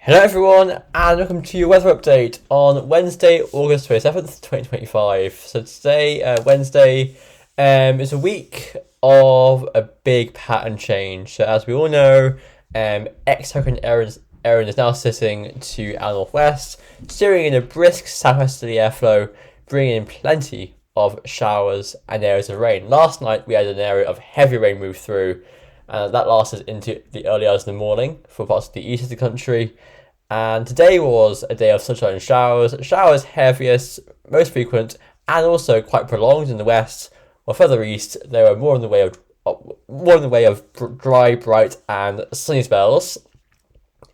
Hello everyone and welcome to your weather update on Wednesday, August 27th, 2025. So today, Wednesday, is a week of a big pattern change. So as we all know, ex-hurricane Erin is now sitting to our northwest, steering in a brisk southwesterly airflow, bringing in plenty of showers and areas of rain. Last night we had an area of heavy rain move through, and that lasted into the early hours of the morning for parts of the east of the country. And today was a day of sunshine and showers. Showers heaviest, most frequent, and also quite prolonged in the west. While further east, they were more in the way of dry, bright, and sunny spells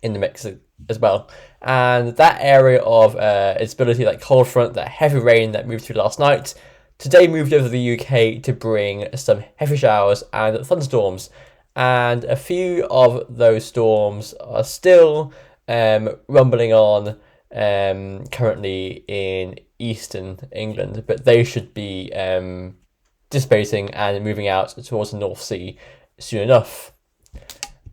in the mix as well. And that area of instability, that cold front, that heavy rain that moved through last night, today moved over the UK to bring some heavy showers and thunderstorms. And a few of those storms are still rumbling on currently in eastern England, but they should be dissipating and moving out towards the North Sea soon enough.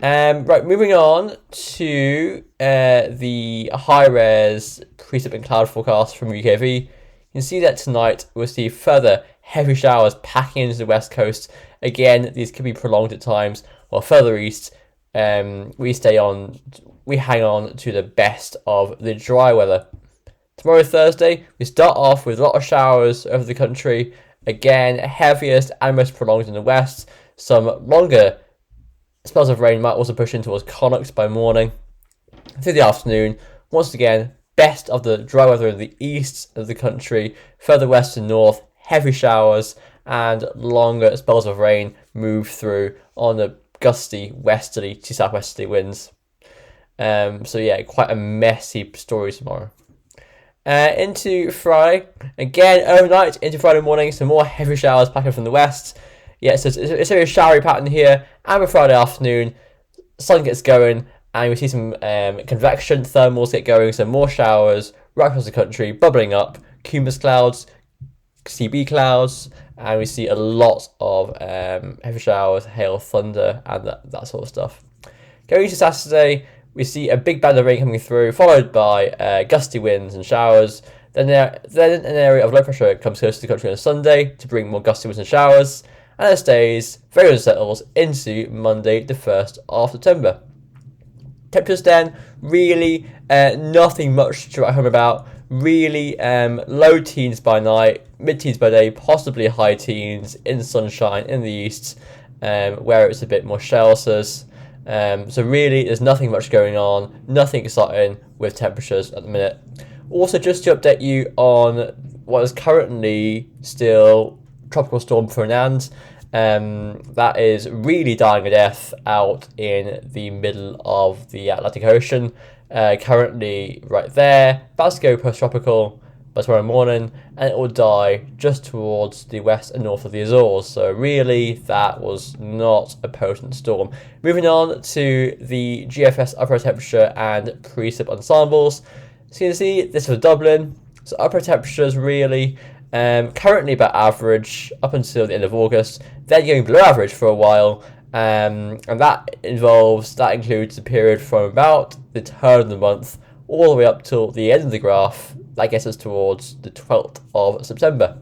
Right, moving on to the high-res precip and cloud forecast from UKV. You can see that tonight we'll see further heavy showers packing into the west coast. Again, these could be prolonged at times, while further east we hang on to the best of the dry weather. Tomorrow, Thursday, we start off with a lot of showers over the country. Again, heaviest and most prolonged in the west. Some longer spells of rain might also push in towards Connacht by morning. Through the afternoon, once again, best of the dry weather in the east of the country. Further west and north, heavy showers and longer spells of rain move through on the gusty westerly to southwesterly winds. So yeah, quite a messy story tomorrow. Into Friday, again overnight into Friday morning, some more heavy showers packing from the west. Yeah, so it's a very showery pattern here. And by Friday afternoon, sun gets going and we see some convection, thermals get going, so more showers right across the country, bubbling up, cumulus clouds, CB clouds, and we see a lot of heavy showers, hail, thunder, and that sort of stuff. Going to Saturday, we see a big band of rain coming through, followed by gusty winds and showers. Then an area of low pressure comes close to the country on Sunday to bring more gusty winds and showers, and it stays very unsettled into Monday, the 1st of September. Temperatures then, really nothing much to write home about. Really low teens by night, mid-teens by day, possibly high teens in sunshine in the east, where it's a bit more shelters. So really, there's nothing much going on, nothing exciting with temperatures at the minute. Also, just to update you on what is currently still Tropical Storm Fernand, that is really dying a death out in the middle of the Atlantic Ocean. Currently right there, about to go post-tropical by tomorrow morning, and it will die just towards the west and north of the Azores. So really, that was not a potent storm. Moving on to the GFS upper temperature and precip ensembles. So you can see this for Dublin. So upper temperatures really currently about average up until the end of August. Then going below average for a while. And that includes the period from about the turn of the month all the way up till the end of the graph. That gets us towards the 12th of September.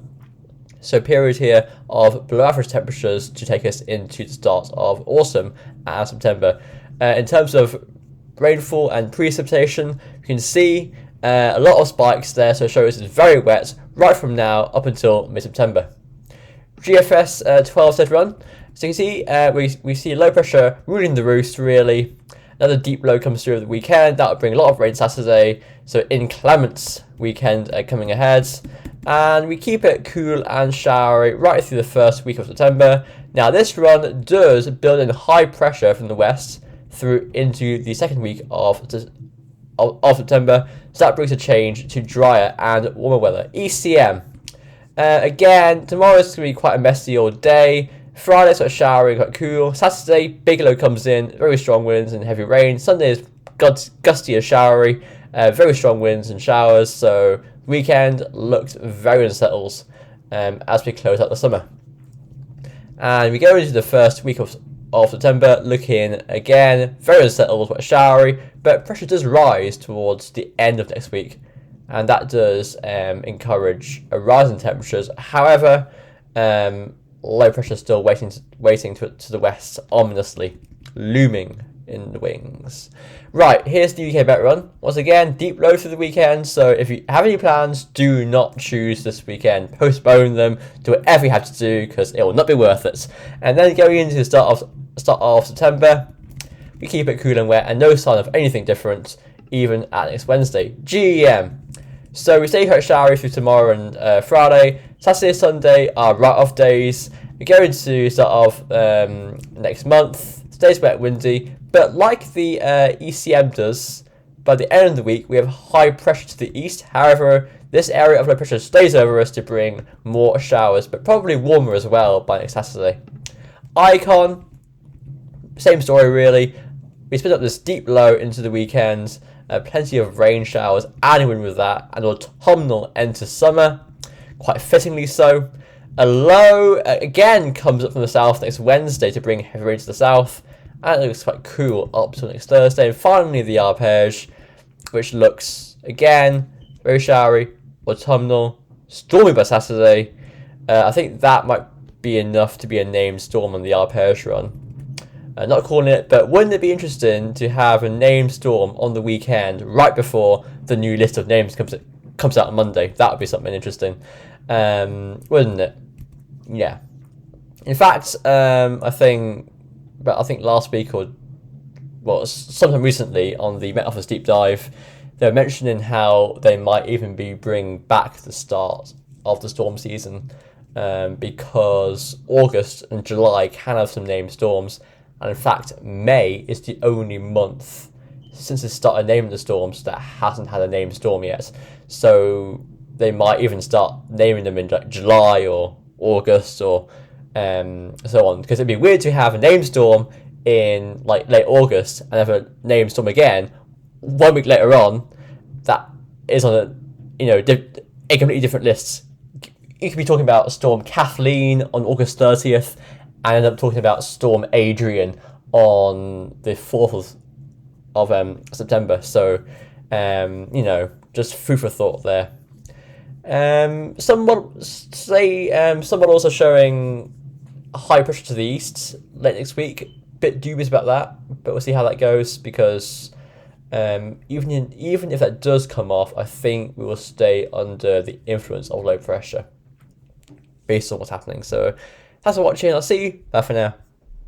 So a period here of below average temperatures to take us into the start of autumn and September. In terms of rainfall and precipitation, you can see a lot of spikes there, so it shows it's very wet right from now up until mid-September. GFS 12 said run. So you can see we see low pressure ruling the roost really. Another deep low comes through the weekend. That will bring a lot of rain Saturday. So inclement weekend coming ahead. And we keep it cool and showery right through the first week of September. Now this run does build in high pressure from the west through into the second week of September. So that brings a change to drier and warmer weather. ECM. Again, tomorrow is going to be quite a messy all day. Friday sort of showery, quite cool. Saturday, big low comes in, very strong winds and heavy rain. Sunday is gusty and showery, very strong winds and showers. So weekend looks very unsettled as we close out the summer. And we go into the first week of of September looking again very unsettled but showery, but pressure does rise towards the end of next week, and that does encourage a rise in temperatures. However, low pressure still waiting to the west, ominously looming in the wings. Right, here's the UK bet run. Once again, deep low through the weekend, so if you have any plans, do not choose this weekend. Postpone them, do whatever you have to do, because it will not be worth it. And then going into the start of September, we keep it cool and wet, and no sign of anything different, even at next Wednesday. GEM. So we stay quite showery through tomorrow and Friday. Saturday and Sunday are write-off days. We go into start of next month. Today's wet, windy, but like the ECM does, by the end of the week we have high pressure to the east. However, this area of low pressure stays over us to bring more showers, but probably warmer as well by next Saturday. Icon, same story really. We split up this deep low into the weekend, plenty of rain showers and wind with that, and autumnal end to summer, quite fittingly so. A low again comes up from the south next Wednesday to bring heavy rain to the south, and it looks quite cool up till next Thursday. And finally the arpege, which looks again very showery, autumnal, stormy by Saturday. I think that might be enough to be a named storm on the arpege run. Not calling it, but wouldn't it be interesting to have a named storm on the weekend right before the new list of names comes out on Monday? That would be something interesting, wouldn't it? Yeah. In fact, I think last week or sometime recently on the Met Office deep dive, they were mentioning how they might even be bringing back the start of the storm season, because August and July can have some named storms, and in fact May is the only month since they started naming the storms that hasn't had a named storm yet. So they might even start naming them in like July or August or so on, because it'd be weird to have a named storm in like late August and have a named storm again 1 week later on that is on a completely different list. You could be talking about Storm Kathleen on August 30th and end up talking about Storm Adrian on the 4th of September. So just food for thought there. Some models are showing high pressure to the east late next week. Bit dubious about that, but we'll see how that goes, because even if that does come off, I think we will stay under the influence of low pressure based on what's happening. So thanks for watching. I'll see you. Bye for now.